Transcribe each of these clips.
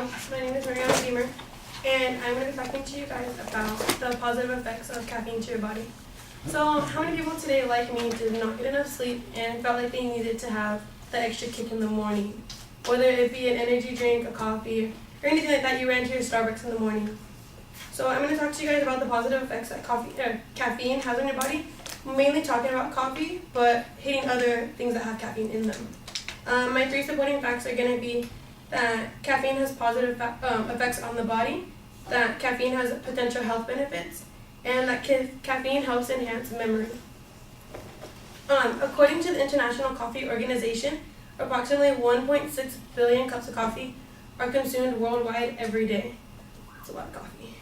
my name is Mariana COF, and I'm going to be talking to you guys about the positive effects of caffeine to your body. So, how many people today, like me, did not get enough sleep and felt like they needed to have the extra kick in the morning? Whether it be an energy drink, a coffee, or anything like that, you ran to your Starbucks in the morning. So, I'm going to talk to you guys about the positive effects that caffeine has on your body. I'm mainly talking about coffee, but hitting other things that have caffeine in them. My 3 supporting facts are going to be that caffeine has positive effects on the body, that caffeine has potential health benefits, and that caffeine helps enhance memory. According to the International Coffee Organization, approximately 1.6 billion cups of coffee are consumed worldwide every day. That's a lot of coffee.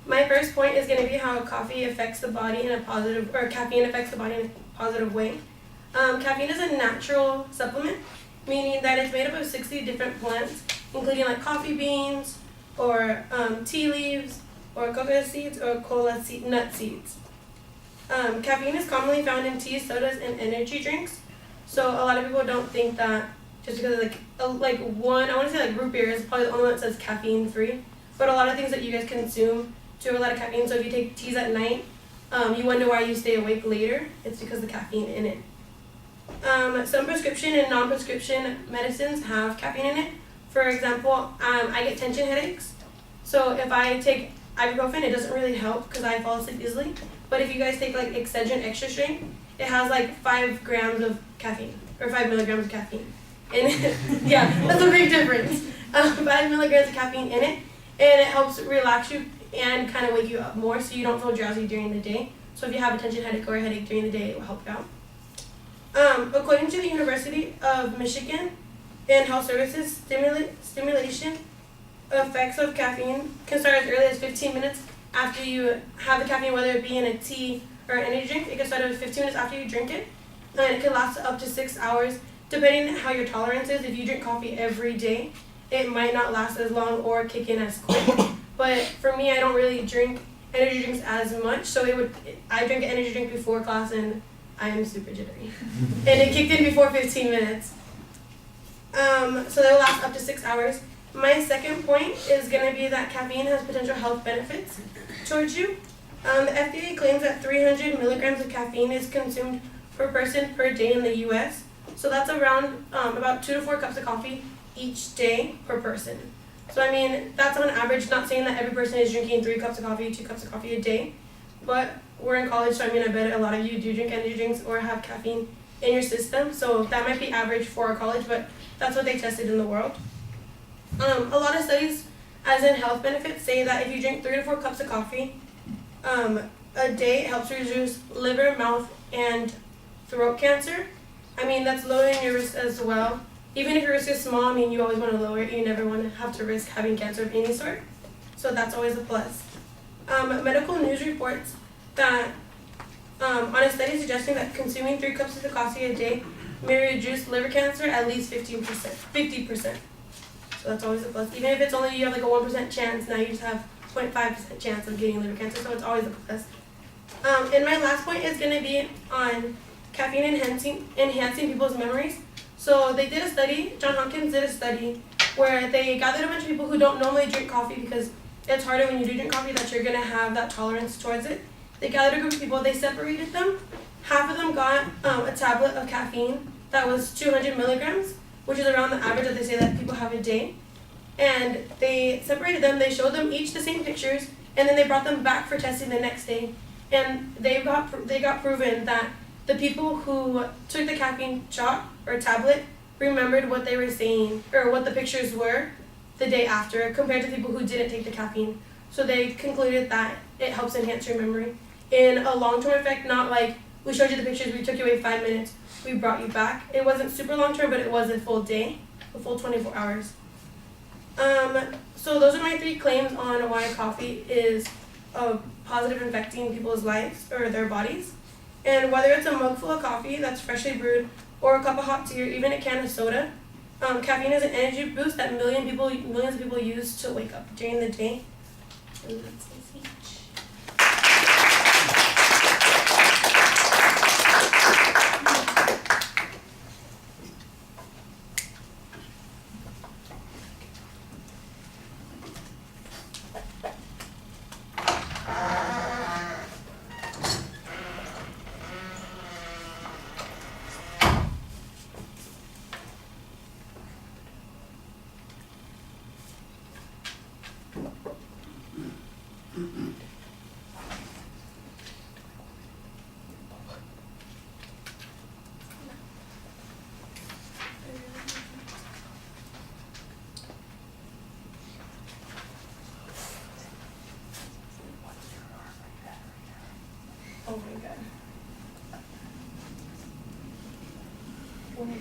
My first point is going to be how coffee affects the body in a positive, or caffeine affects the body in a positive way. Caffeine is a natural supplement, meaning that it's made up of 60 different plants, including like coffee beans, or tea leaves, or coconut seeds, or nut seeds. Caffeine is commonly found in tea, sodas, and energy drinks. So a lot of people don't think that just because I want to say like root beer is probably the only one that says caffeine free. But a lot of things that you guys consume do have a lot of caffeine. So if you take teas at night, you wonder why you stay awake later. It's because of the caffeine in it. Some prescription and non-prescription medicines have caffeine in it. For example, I get tension headaches. So if I take ibuprofen, it doesn't really help because I fall asleep easily. But if you guys take like Excedrin extra strength, it has like 5 grams of caffeine, or 5 milligrams of caffeine. And yeah, that's a big difference. 5 milligrams of caffeine in it, and it helps relax you and kind of wake you up more so you don't feel drowsy during the day. So if you have a tension headache or a headache during the day, it will help you out. According to the University of Michigan and Health Services, stimulation effects of caffeine can start as early as 15 minutes after you have the caffeine, whether it be in a tea or an energy drink. It can start at 15 minutes after you drink it, and it can last up to 6 hours, depending on how your tolerance is. If you drink coffee every day, it might not last as long or kick in as quick. But for me, I don't really drink energy drinks as much, so I drink an energy drink before class, and I am super jittery. And it kicked in before 15 minutes. So they'll last up to 6 hours. My second point is going to be that caffeine has potential health benefits towards you. The FDA claims that 300 milligrams of caffeine is consumed per person per day in the U.S. So that's around about 2 to 4 cups of coffee each day per person. So I mean, that's on average, not saying that every person is drinking 3 cups of coffee, 2 cups of coffee a day, but we're in college, so I mean, I bet a lot of you do drink energy drinks or have caffeine in your system, so that might be average for our college, but that's what they tested in the world. A lot of studies, as in health benefits, say that if you drink 3 to 4 cups of coffee a day, it helps reduce liver, mouth, and throat cancer. I mean, that's lowering your risk as well. Even if your risk is small, I mean, you always want to lower it. You never want to have to risk having cancer of any sort. So that's always a plus. Medical news reports that on a study suggesting that consuming 3 cups of coffee a day may reduce liver cancer at least 50%. So that's always a plus. Even if it's only you have like a 1% chance, now you just have 0.5% chance of getting liver cancer, so it's always a plus. And my last point is going to be on caffeine enhancing people's memories. So they did a study, Johns Hopkins did a study, where they gathered a bunch of people who don't normally drink coffee because it's harder when you do drink coffee that you're going to have that tolerance towards it. They gathered a group of people, they separated them. Half of them got a tablet of caffeine that was 200 milligrams, which is around the average that they say that people have a day. And they separated them, they showed them each the same pictures, and then they brought them back for testing the next day. And they got proven that the people who took the caffeine shot or tablet remembered what they were saying, or what the pictures were the day after, compared to people who didn't take the caffeine. So they concluded that it helps enhance your memory. In a long-term effect, not like we showed you the pictures, we took you away 5 minutes, we brought you back. It wasn't super long-term, but it was a full day, a full 24 hours. So those are my 3 claims on why coffee is positive affecting people's lives or their bodies. And whether it's a mug full of coffee that's freshly brewed, or a cup of hot tea, or even a can of soda, caffeine is an energy boost that millions of people use to wake up during the day. And that's my speech.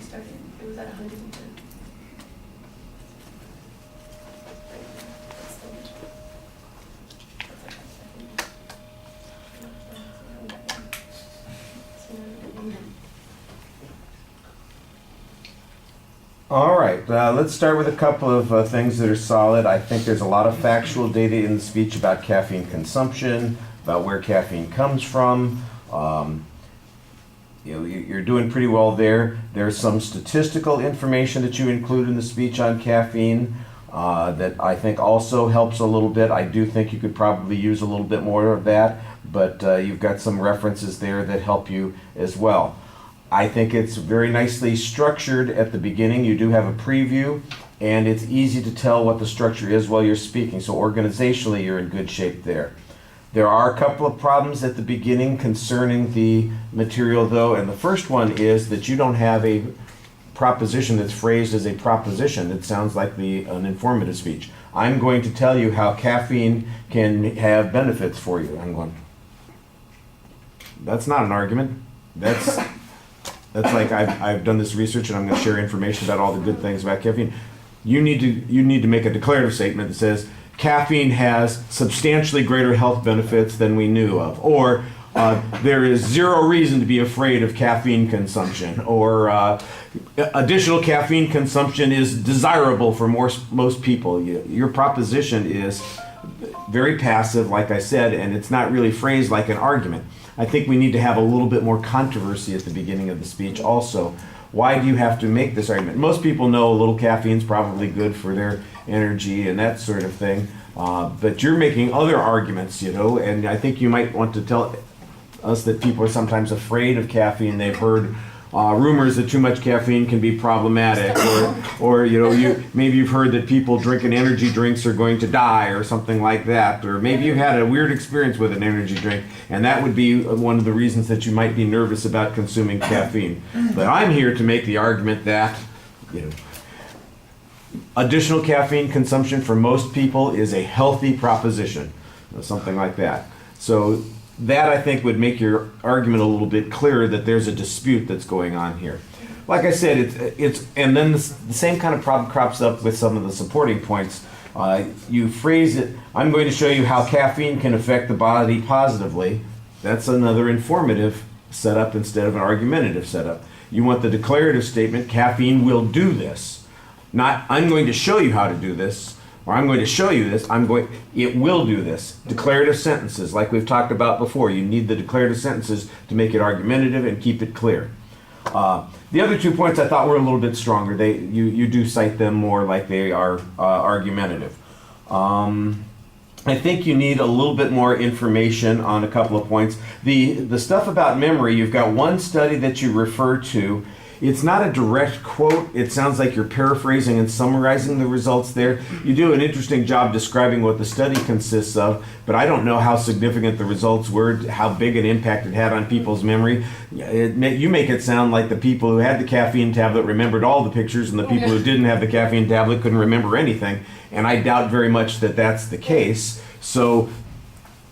started. It was at 110. All right, let's start with a couple of things that are solid. I think there's a lot of factual data in the speech about caffeine consumption, about where caffeine comes from. You're doing pretty well there. There's some statistical information that you include in the speech on caffeine that I think also helps a little bit. I do think you could probably use a little bit more of that, but you've got some references there that help you as well. I think it's very nicely structured at the beginning. You do have a preview, and it's easy to tell what the structure is while you're speaking. So organizationally, you're in good shape there. There are a couple of problems at the beginning concerning the material, though, and the first one is that you don't have a proposition that's phrased as a proposition. It sounds like an informative speech. I'm going to tell you how caffeine can have benefits for you. I'm going, that's not an argument. That's like I've done this research and I'm going to share information about all the good things about caffeine. You need to make a declarative statement that says caffeine has substantially greater health benefits than we knew of, or there is zero reason to be afraid of caffeine consumption, or additional caffeine consumption is desirable for most people. Your proposition is very passive, like I said, and it's not really phrased like an argument. I think we need to have a little bit more controversy at the beginning of the speech also. Why do you have to make this argument? Most people know a little caffeine's probably good for their energy and that sort of thing, but you're making other arguments, and I think you might want to tell us that people are sometimes afraid of caffeine. They've heard rumors that too much caffeine can be problematic, or maybe you've heard that people drinking energy drinks are going to die or something like that, or maybe you had a weird experience with an energy drink, and that would be one of the reasons that you might be nervous about consuming caffeine. But I'm here to make the argument that additional caffeine consumption for most people is a healthy proposition, something like that. So that, I think, would make your argument a little bit clearer that there's a dispute that's going on here. Like I said, it's and then the same kind of problem crops up with some of the supporting points. You phrase it, I'm going to show you how caffeine can affect the body positively. That's another informative setup instead of an argumentative setup. You want the declarative statement, caffeine will do this. Not, I'm going to show you how to do this, or I'm going to show you this, it will do this. Declarative sentences, like we've talked about before. You need the declarative sentences to make it argumentative and keep it clear. The other 2 points I thought were a little bit stronger. You do cite them more like they are argumentative. I think you need a little bit more information on a couple of points. The stuff about memory, you've got one study that you refer to. It's not a direct quote. It sounds like you're paraphrasing and summarizing the results there. You do an interesting job describing what the study consists of, but I don't know how significant the results were, how big an impact it had on people's memory. You make it sound like the people who had the caffeine tablet remembered all the pictures, and the people who didn't have the caffeine tablet couldn't remember anything. And I doubt very much that that's the case. So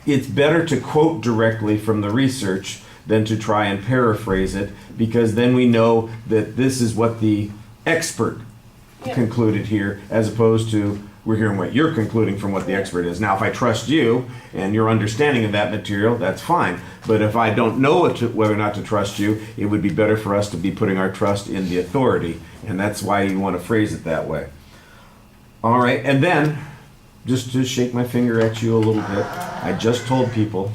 it's better to quote directly from the research than to try and paraphrase it, because then we know that this is what the expert concluded here, as opposed to we're hearing what you're concluding from what the expert is. Now, if I trust you and your understanding of that material, that's fine. But if I don't know whether or not to trust you, it would be better for us to be putting our trust in the authority, and that's why you want to phrase it that way. All right, and then, just to shake my finger at you a little bit, I just told people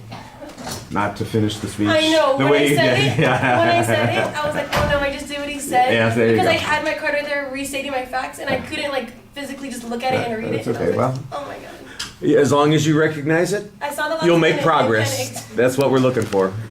not to finish the speech. I know. When I said it, I was like, oh no, I just did what he said. Yeah, there you because go. I had my card right there restating my facts, and I couldn't physically just look at it and read That's it. okay. And I was like, oh my god. As long as you recognize it, I saw the last you'll one make and I progress. panicked. That's what we're looking for.